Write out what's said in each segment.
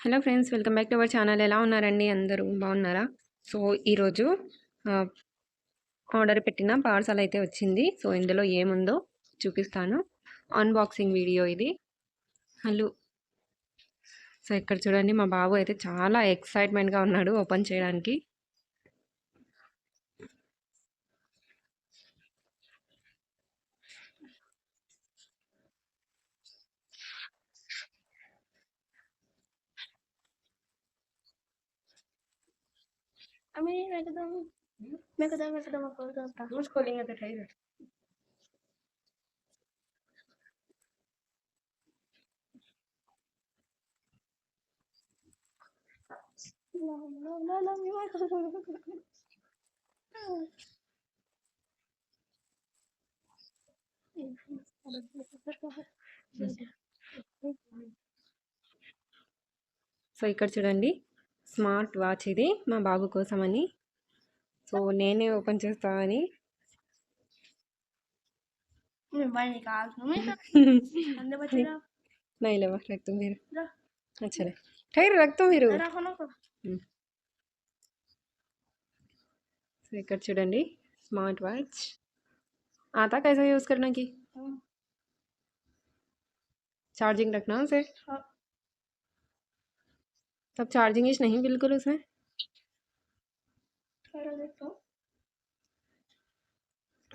Hello friends, welcome back to our channel. ఎలా ఉన్నారండి? అందరూ బాగున్నారా? సో ఈరోజు ఆర్డర్ పెట్టిన పార్సల్ అయితే వచ్చింది. సో ఇందులో ఏముందో చూపిస్తాను. అన్బాక్సింగ్ వీడియో ఇది. హలో. సో ఇక్కడ చూడండి, మా బాబు అయితే చాలా ఎక్సైట్మెంట్గా ఉన్నాడు ఓపెన్ చేయడానికి. సో ఇక్కడ చూడండి, స్మార్ట్ వాచ్ ఇది మా బాబు కోసమని. సో నేనే ఓపెన్ చేస్తామని. नहीं लेवा रख दो मेरे। अच्छा ले ठहर रख दो मेरे। సో ఇక్కడ చూడండి, स्मार्ट वॉच आता कैसे यूज़ करना की? चार्जिंग रखना उसे। तब चार्जिंग इस नहीं बिल्कुल उसमें।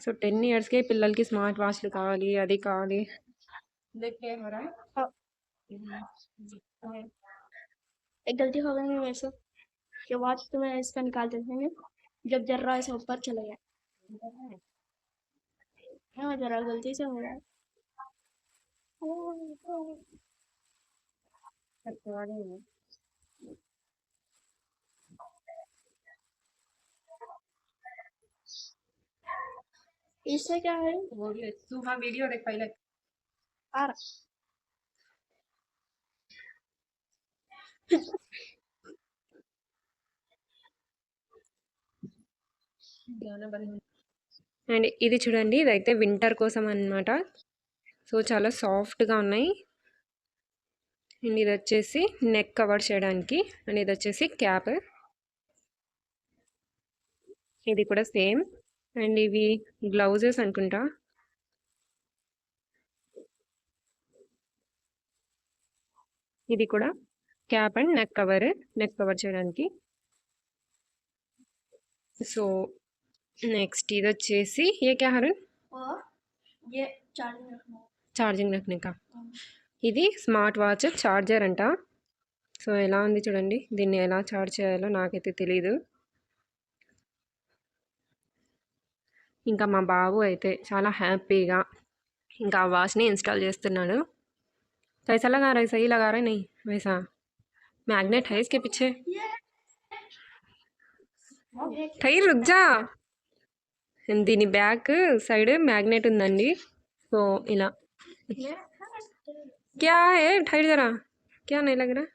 సో 10 ఇయర్స్కే పిల్లలకి స్మార్ట్ వాచ్లు కావాలి, అది కావాలి. एक गलती हो गई मेरे से कि वॉच तो मैं इसका निकालते थे जब जर्रा ऐसे ऊपर चला गया। हाँ जरा गलती से हो गया। इससे क्या है? तू हाँ वीडियो देख पहले। आ रहा అండ్ ఇది చూడండి, ఇదైతే వింటర్ కోసం అన్నమాట. సో చాలా సాఫ్ట్గా ఉన్నాయి. అండ్ ఇది వచ్చేసి నెక్ కవర్ చేయడానికి. అండ్ ఇది వచ్చేసి క్యాప్. ఇది కూడా సేమ్. అండ్ ఇవి గ్లౌజెస్ అనుకుంటా. ఇది కూడా క్యాప్ అండ్ నెక్ కవర్ చేయడానికి. సో నెక్స్ట్ ఇది వచ్చేసి ఏ క్యా హరన్? ये चार्जिंग रखना ఛార్జింగ్ రखने का. ఇది స్మార్ట్ వాచ్ ఛార్జర్ అంట. సో ఎలా ఉంది చూడండి, దీన్ని ఎలా ఛార్జ్ చేయాలో నాకైతే తెలీదు. ఇంకా మా బాబు అయితే చాలా హ్యాపీగా ఇంకా ఆ వాచ్ని ఇన్స్టాల్ చేస్తున్నాడు. कैसा लगा रहा है? सही लगा रहा है? नहीं वैसा मैग्नेट है इसके पीछे. టైర్ रुक जा. దీని బ్యాక్ సైడ్ మ్యాగ్నెట్ ఉందండి. సో ఇలా क्या है? ठहर जरा, क्या नहीं लग रहा.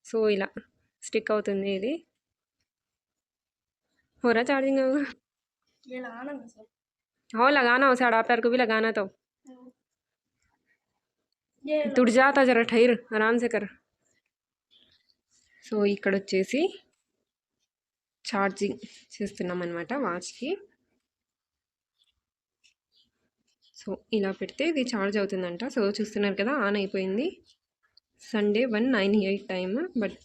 సో ఇలా స్టిక్ అవుతుంది ఇది. हो रहा चार्जिंग होगा? ये लगाना मुझे। हो लगाना, उसे अडाप्टर को भी लगाना. तो ये तुड़ जाता, जरा ठहर, आराम से कर. సో ఇక్కడ వచ్చేసి ఛార్జింగ్ చేస్తున్నాం అనమాట వాచ్కి. సో ఇలా పెడితే ఇది ఛార్జ్ అవుతుందంట. సో చూస్తున్నారు కదా, ఆన్ అయిపోయింది. Sunday 1:98 time. బట్